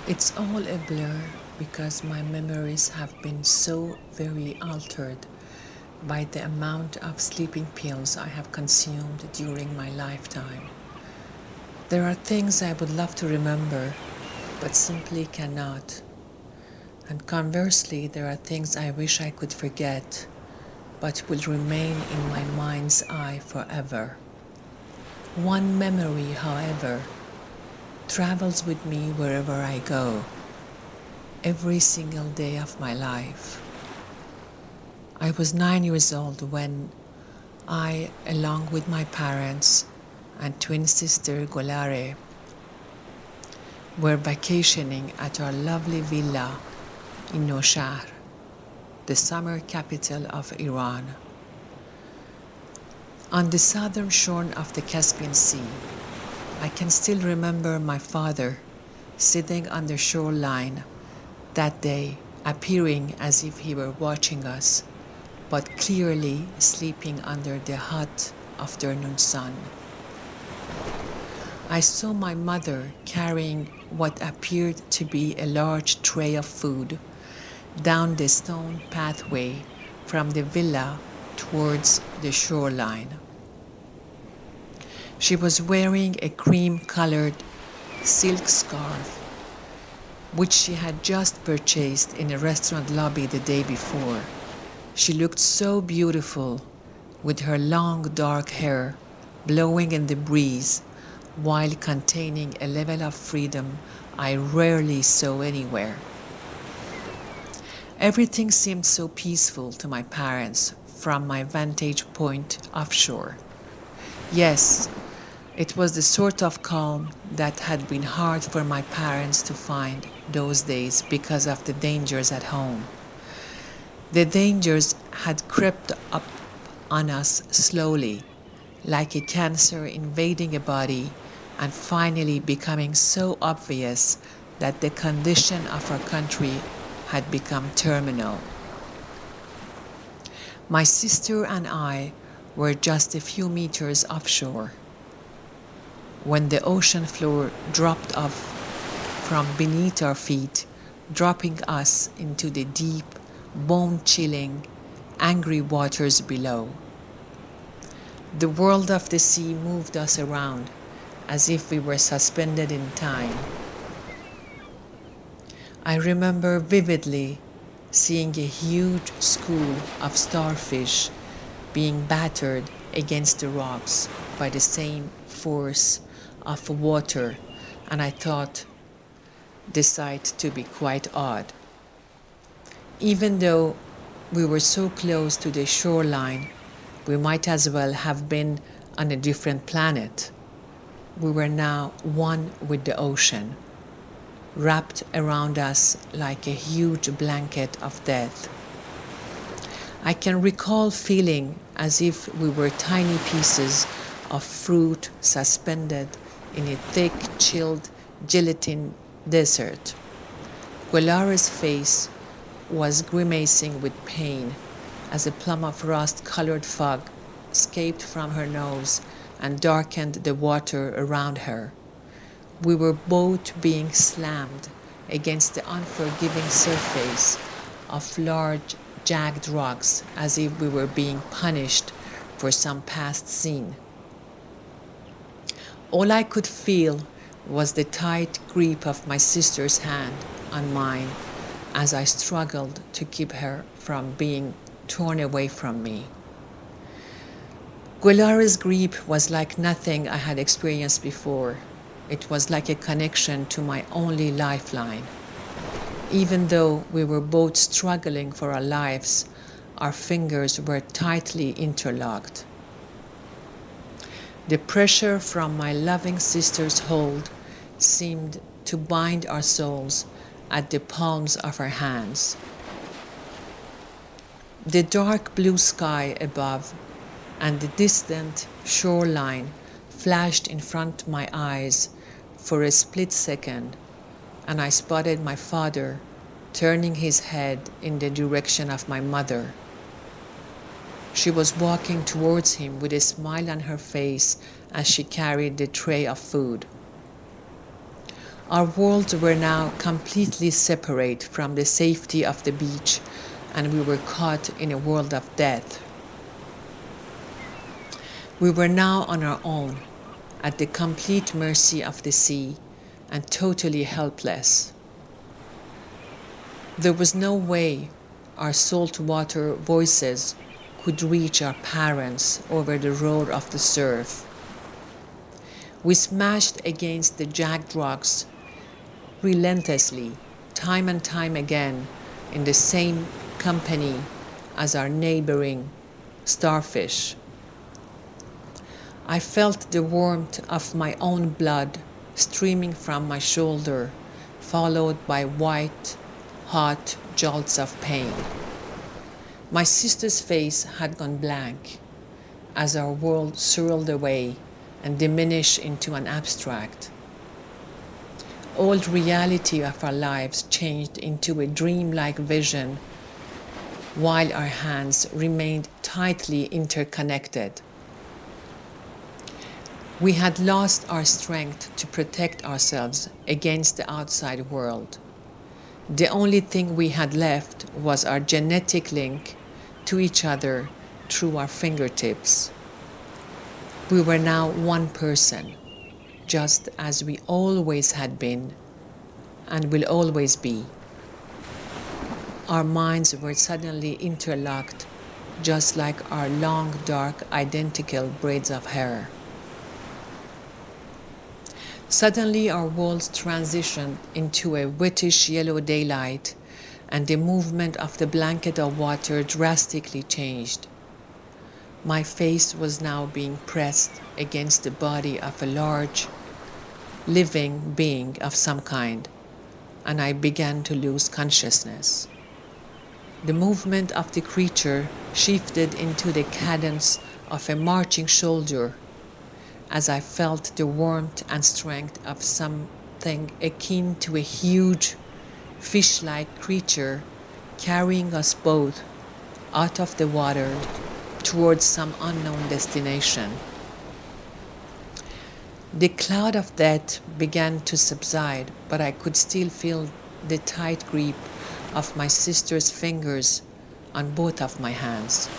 It's all a blur because my memories have been so very altered by the amount of sleeping pills I have consumed during my lifetime. There are things I would love to remember, but simply cannot. And conversely, there are things I wish I could forget, but will remain in my mind's eye forever. One memory, however, travels with me wherever I go, every single day of my life. I was 9 years old when I, along with my parents and twin sister Golare, were vacationing at our lovely villa in Noshahr, the summer capital of Iran. On the southern shore of the Caspian Sea, I can still remember my father sitting on the shoreline that day, appearing as if he were watching us, but clearly sleeping under the hot afternoon sun. I saw my mother carrying what appeared to be a large tray of food down the stone pathway from the villa towards the shoreline. She was wearing a cream-colored silk scarf, which she had just purchased in a restaurant lobby the day before. She looked so beautiful with her long dark hair blowing in the breeze while containing a level of freedom I rarely saw anywhere. Everything seemed so peaceful to my parents from my vantage point offshore. Yes, it was the sort of calm that had been hard for my parents to find those days because of the dangers at home. The dangers had crept up on us slowly, like a cancer invading a body and finally becoming so obvious that the condition of our country had become terminal. My sister and I were just a few meters offshore when the ocean floor dropped off from beneath our feet, dropping us into the deep, bone-chilling, angry waters below. The world of the sea moved us around as if we were suspended in time. I remember vividly seeing a huge school of starfish being battered against the rocks by the same force of water, and I thought the sight to be quite odd. Even though we were so close to the shoreline, we might as well have been on a different planet. We were now one with the ocean, wrapped around us like a huge blanket of death. I can recall feeling as if we were tiny pieces of fruit suspended in a thick, chilled gelatin desert. Guelara's face was grimacing with pain as a plum of rust-colored fog escaped from her nose and darkened the water around her. We were both being slammed against the unforgiving surface of large, jagged rocks as if we were being punished for some past sin. All I could feel was the tight grip of my sister's hand on mine as I struggled to keep her from being torn away from me. Guelara's grip was like nothing I had experienced before. It was like a connection to my only lifeline. Even though we were both struggling for our lives, our fingers were tightly interlocked. The pressure from my loving sister's hold seemed to bind our souls at the palms of our hands. The dark blue sky above and the distant shoreline flashed in front of my eyes for a split second, and I spotted my father turning his head in the direction of my mother. She was walking towards him with a smile on her face as she carried the tray of food. Our worlds were now completely separate from the safety of the beach, and we were caught in a world of death. We were now on our own, at the complete mercy of the sea, and totally helpless. There was no way our saltwater voices could reach our parents over the roar of the surf. We smashed against the jagged rocks relentlessly, time and time again, in the same company as our neighboring starfish. I felt the warmth of my own blood streaming from my shoulder, followed by white, hot jolts of pain. My sister's face had gone blank as our world swirled away and diminished into an abstract. All reality of our lives changed into a dreamlike vision while our hands remained tightly interconnected. We had lost our strength to protect ourselves against the outside world. The only thing we had left was our genetic link to each other through our fingertips. We were now one person, just as we always had been and will always be. Our minds were suddenly interlocked, just like our long, dark, identical braids of hair. Suddenly, our worlds transitioned into a whitish yellow daylight, and the movement of the blanket of water drastically changed. My face was now being pressed against the body of a large, living being of some kind, and I began to lose consciousness. The movement of the creature shifted into the cadence of a marching soldier as I felt the warmth and strength of something akin to a huge, fish-like creature carrying us both out of the water towards some unknown destination. The cloud of death began to subside, but I could still feel the tight grip of my sister's fingers on both of my hands.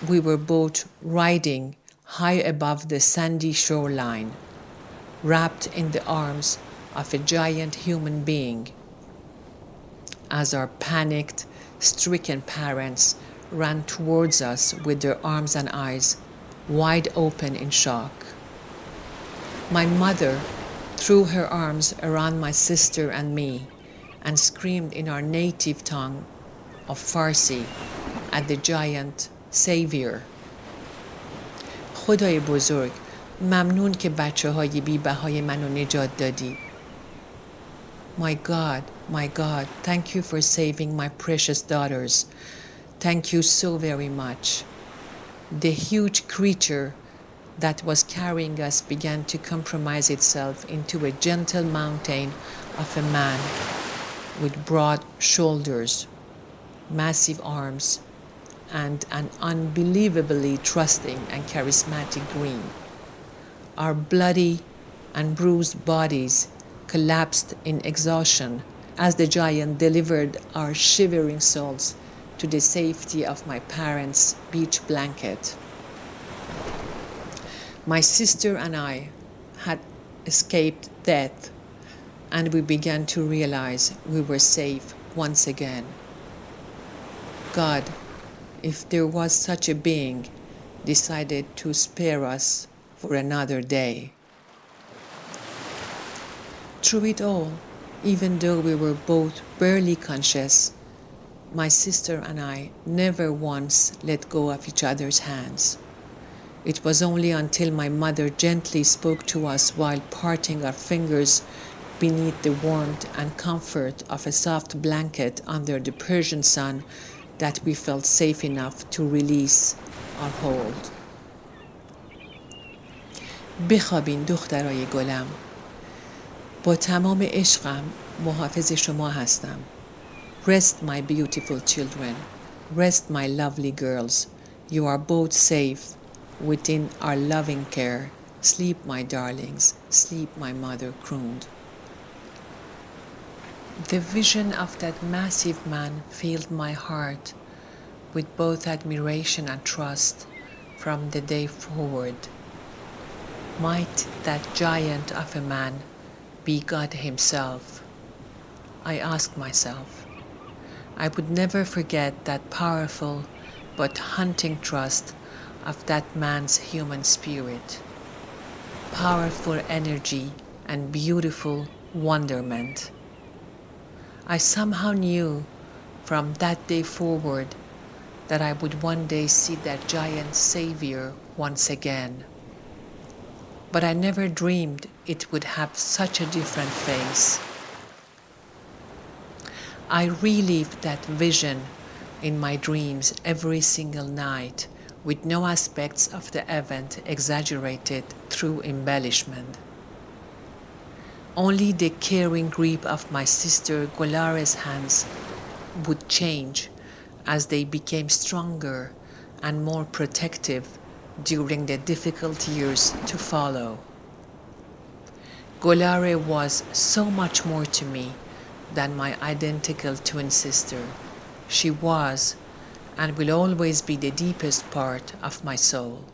We were both riding high above the sandy shoreline, wrapped in the arms of a giant human being, as our panicked, stricken parents ran towards us with their arms and eyes wide open in shock. My mother threw her arms around my sister and me and screamed in our native tongue of Farsi at the giant savior. خدای بزرگ، ممنون که بچه‌های بی‌بهای منو نجات دادی. My God, thank you for saving my precious daughters. Thank you so very much. The huge creature that was carrying us began to compromise itself into a gentle mountain of a man with broad shoulders, massive arms, and an unbelievably trusting and charismatic grin. Our bloody and bruised bodies collapsed in exhaustion as the giant delivered our shivering souls to the safety of my parents' beach blanket. My sister and I had escaped death, and we began to realize we were safe once again. God, if there was such a being, decided to spare us for another day. Through it all, even though we were both barely conscious, my sister and I never once let go of each other's hands. It was only until my mother gently spoke to us while parting our fingers beneath the warmth and comfort of a soft blanket under the Persian sun that we felt safe enough to release our hold. بخوابین دخترای گلم. با تمام عشقم محافظ شما هستم. Rest, my beautiful children. Rest, my lovely girls. You are both safe within our loving care. Sleep, my darlings. Sleep, my mother crooned. The vision of that massive man filled my heart with both admiration and trust from the day forward. Might that giant of a man be God himself? I asked myself. I would never forget that powerful but haunting trust of that man's human spirit, powerful energy and beautiful wonderment. I somehow knew from that day forward that I would one day see that giant savior once again. But I never dreamed it would have such a different face. I relived that vision in my dreams every single night, with no aspects of the event exaggerated through embellishment. Only the caring grip of my sister Golare's hands would change as they became stronger and more protective during the difficult years to follow. Golare was so much more to me than my identical twin sister. She was and will always be the deepest part of my soul.